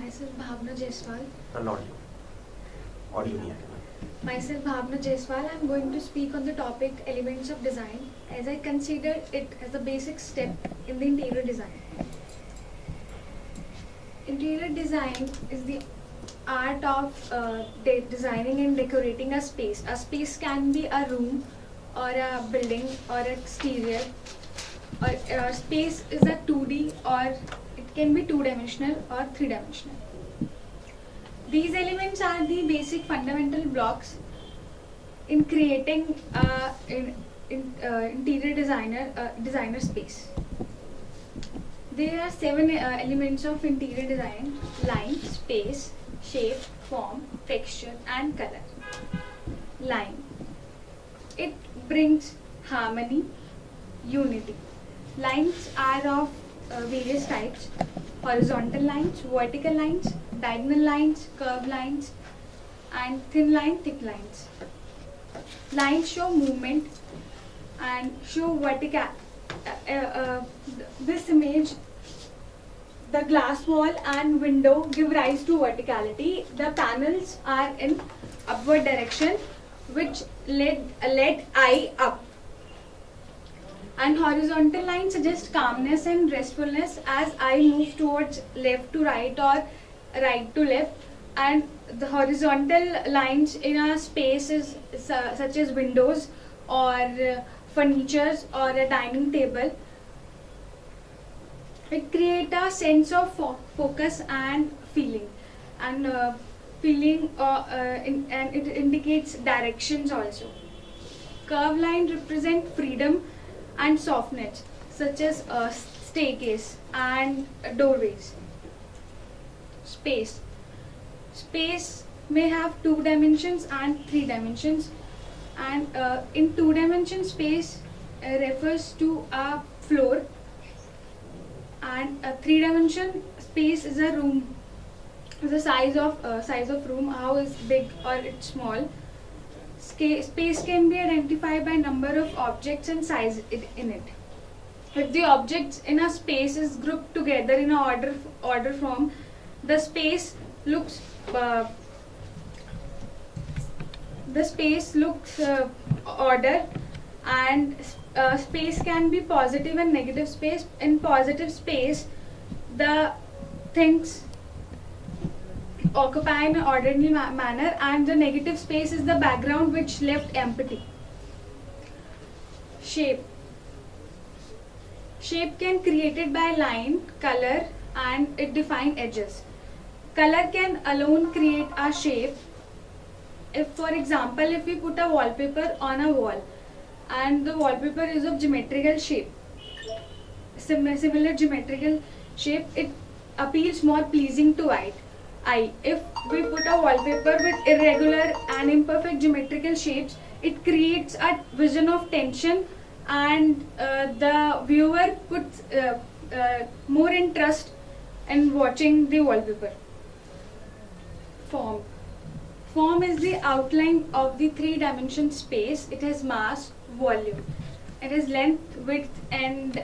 Myself Bhavna Jaiswal. Not you. Audio नहीं आएगा. Myself Bhavna Jaiswal. I'm going to speak on the topic elements of design, as I consider it as a basic step in the interior design. Interior design is the art of designing and decorating a space. A space can be a room or a building or exterior, or space is a 2D, or it can be two-dimensional or three-dimensional. These elements are the basic fundamental blocks in creating interior designer space. There are 7 elements of interior design: line, space, shape, form, texture and color. Line. It brings harmony, unity. Lines are of various types: horizontal lines, vertical lines, diagonal lines, curved lines, and thin line, thick lines. Lines show movement and show vertical. This image, the glass wall and window give rise to verticality. The panels are in upward direction, which led eye up. And horizontal lines suggest calmness and restfulness as eye moves towards left to right or right to left. And the horizontal lines in a space is such as windows or furnitures or a dining table. It creates a sense of focus and feeling, and and it indicates directions also. Curved lines represent freedom and softness, such as a staircase and doorways. Space. Space may have 2 dimensions and 3 dimensions, and in 2-dimension space refers to a floor, and a 3-dimension space is a room. The size of room, how is big or it's small. Space can be identified by number of objects and size in it. If the objects in a space is grouped together in a order form, the space looks order. And space can be positive and negative space. In positive space, the things occupy in an orderly manner, and the negative space is the background which left empty. Shape. Shape can created by line, color, and it define edges. Color can alone create a shape. If, for example, if we put a wallpaper on a wall and the wallpaper is of geometrical shape, similar geometrical shape, it appeals more pleasing to eye. If we put a wallpaper with irregular and imperfect geometrical shapes, it creates a vision of tension, and the viewer puts more interest in watching the wallpaper. Form. Form is the outline of the 3-dimension space. It has mass, volume. It has length, width and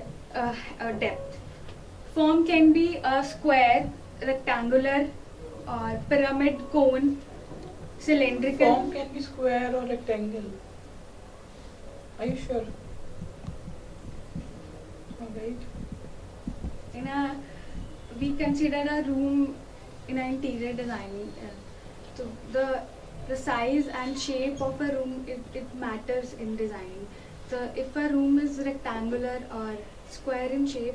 depth. Form can be a square, rectangular, or pyramid, cone, cylindrical. Form can be square or rectangle. Are you sure? Alright. We consider a room in an interior design. So the size and shape of a room, it matters in designing. So if a room is rectangular or square in shape,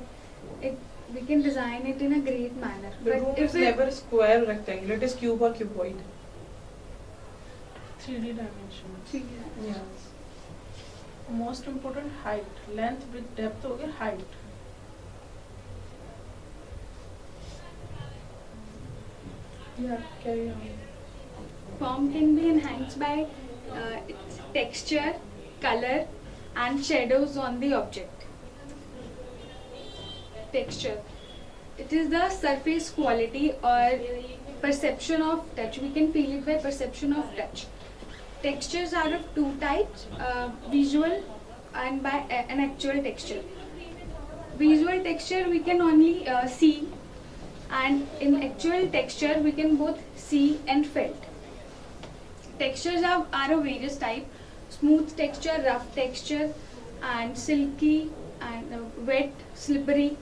we can design it in a great manner. The room is never square or rectangular, it is cube or cuboid. 3D dimension. 3D. Yeah. Most important, height. Length with depth हो गया height. Yeah, carry on. Form can be enhanced by its texture, color and shadows on the object. Texture. It is the surface quality or perception of touch. We can feel it by perception of touch. Textures are of 2 types, visual and by an actual texture. Visual texture we can only see, and in actual texture we can both see and felt. Textures are of various type: smooth texture, rough texture, and silky and wet, slippery.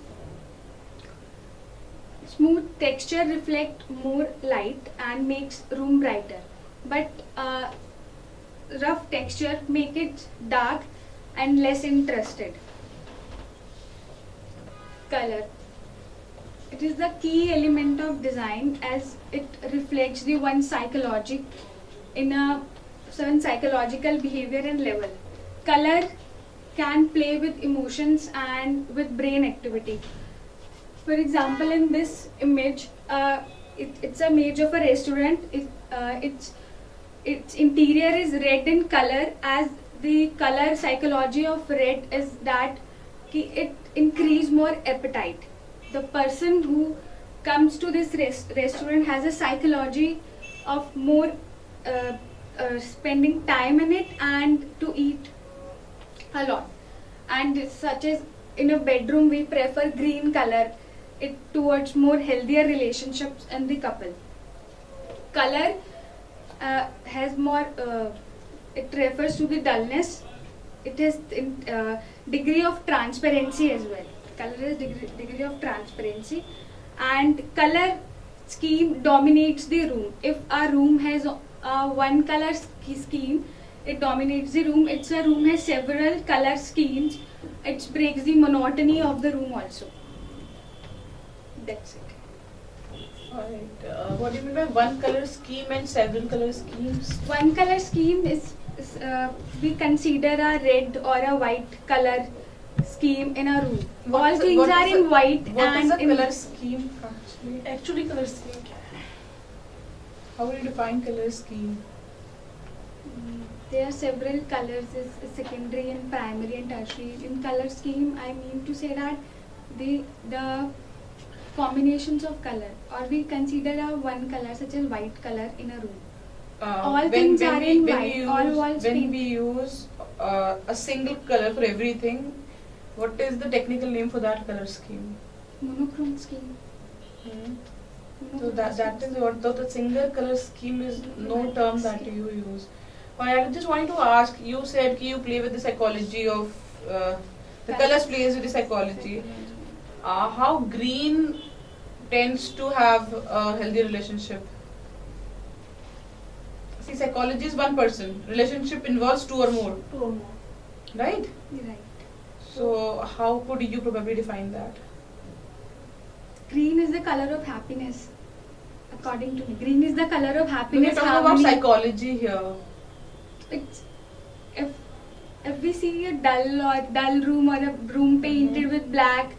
Smooth texture reflect more light and makes room brighter, but rough texture make it dark and less interested. Color. It is the key element of design as it reflects the one's psychology in a certain psychological behavior and level. Color can play with emotions and with brain activity. For example, in this image, it's an image of a restaurant. Its interior is red in color, as the color psychology of red is that it increase more appetite. The person who comes to this restaurant has a psychology of more spending time in it and to eat a lot. And such as in a bedroom, we prefer green color. It towards more healthier relationships in the couple. Color has more. It refers to the dullness. It has degree of transparency as well. Color is degree of transparency, and color scheme dominates the room. If a room has one color scheme, it dominates the room. If a room has several color schemes, it breaks the monotony of the room also. That's it. Alright. What do you mean by one color scheme and several color schemes? One color scheme is we consider a red or a white color scheme in a room. All things are in white What and is a in color scheme actually? Actually, color scheme. How will you define color scheme? There are several colors, is secondary and primary and tertiary. In color scheme, I mean to say that the combinations of color, or we consider a one color such as white color in a room. All things are in white. All walls when painted. we use a single color for everything, what is the technical name for that color scheme? Monochrome scheme. So that is what the single color scheme is no term that you use. I just wanted to ask, you said you play with the psychology of the colors plays with the psychology. How green tends to have a healthy relationship? See, psychology is one person. Relationship involves two or more. Right? Right. So how could you probably define that? Green is the color of happiness. According to me, green is the color of We're happiness. talking about harmony. psychology here. It's, if we see a dull room or a room painted with black,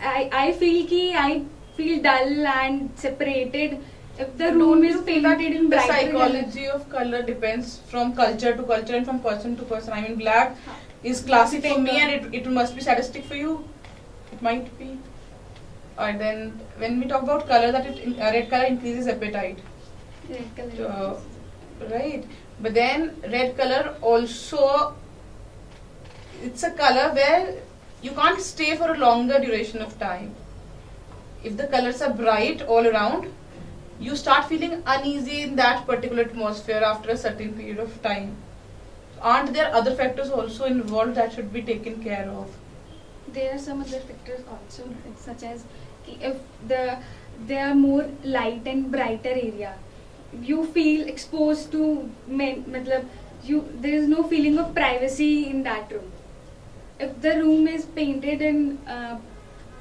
I feel dull and separated. If the room is painted in the brighter psychology of color depends from culture to culture and from person to person. I mean, black is classic for me and it must be sadistic for you. It might be. And then when we talk about color, that red color increases appetite. Red color. Right. But then red color also, it's a color where you can't stay for a longer duration of time. If the colors are bright all around, you start feeling uneasy in that particular atmosphere after a certain period of time. Aren't there other factors also involved that should be taken care of? There are some other factors also, such as if there are more light and brighter area, you feel exposed to there is no feeling of privacy in that room. If the room is painted and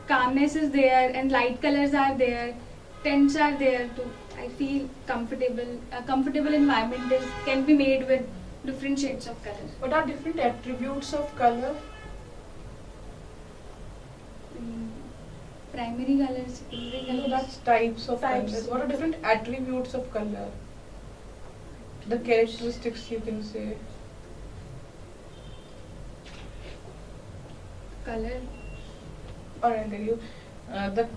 calmness is there and light colors are there, tents are there too, I feel comfortable. A comfortable environment can be made with different shades of color. What are different attributes of color? Primary colors, secondary colors. No, that's types of Types. colors. What are different attributes of color? The characteristics you can say. Color. Or I'll tell you. The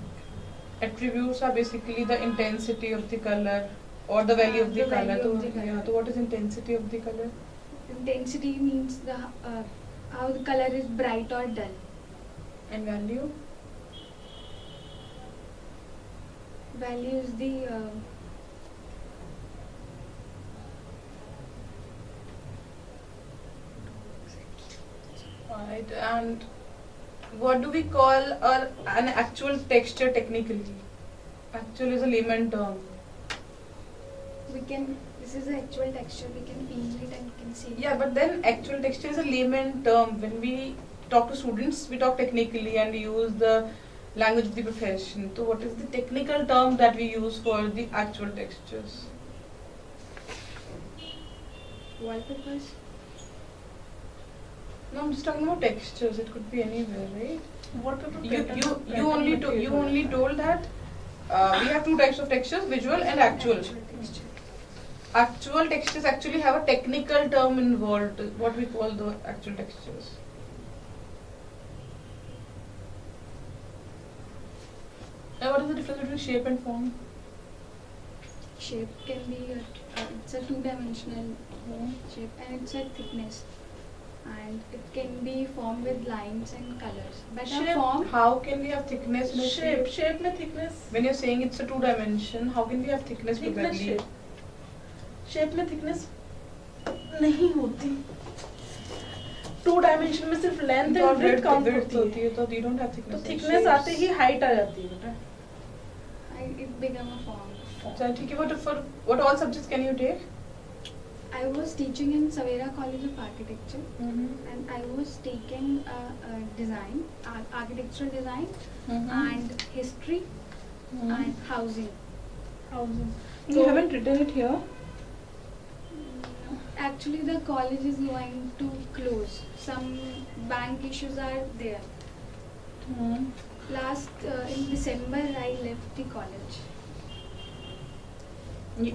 attributes are basically the intensity of the color or the value of the The color. value of the color. Yeah, so what is intensity of the color? Intensity means how the color is bright or dull. And value? value is the Right, and what do we call an actual texture technically? Actual is a layman term. this is the actual texture, we can feel it and we can see it. Yeah, but then actual texture is a layman term. When we talk to students, we talk technically and use the language of the profession. So what is the technical term that we use for the actual textures? Wallpapers. No, I'm just talking about textures. It could be anywhere, right? Wallpaper You pattern- you only pattern you material. only told that we have two types of textures: visual and actual. texture. Actual textures actually have a technical term involved. What we call the actual textures. Now, what is the difference between shape and form? Shape can be it's a two-dimensional shape and it's a thickness, and it can be formed with lines and colors. But a Shape. form, How can we have thickness in a shape shape? shape में thickness When you're saying it's a two dimension, how can we have thickness thickness probably? shape में thickness नहीं होती. 2 dimension में सिर्फ length और and width count width होती है. तो you don't have thickness. तो in थिकनेस shapes. आते ही हाइट आ जाती है बेटा. it became a form. So ठीक है, for what all subjects can you take? I was teaching in Savera College of Architecture, and I was taking design, architectural design, and history and housing. Housing. You haven't written it here. Actually, the college is going to close. Some bank issues are there. In December, I left the college.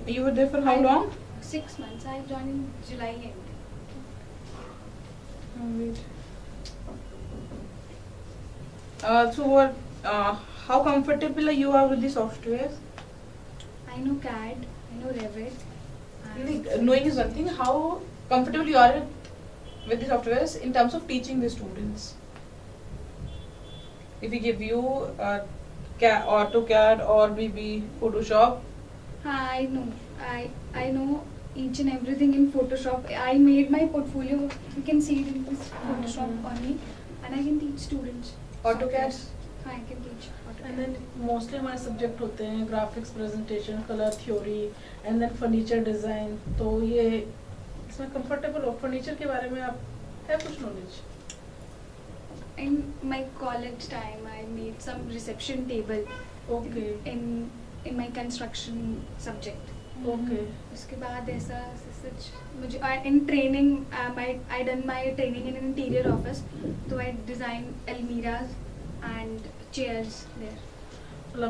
You were there for how long? 6 months. I joined in July end. Wait. So what? How comfortable you are with the software? I know CAD, I know Revit. and- Knowing is one thing. How comfortable you are with the softwares in terms of teaching the students? If we give you AutoCAD or maybe Photoshop, I know. I know each and everything in Photoshop. I made my portfolio. You can see it in this Photoshop only, and I can teach students. AutoCAD. I can teach AutoCAD. And then mostly हमारे subject होते हैं graphics presentation colour theory and then furniture design. तो ये इसमें comfortable हो. Furniture के बारे में आप है कुछ knowledge? In my college time, I made some reception table okay in my construction subject. Okay. उसके बाद ऐसा सच मुझे in training I done my training in an interior office, so I designed almiras and chairs there.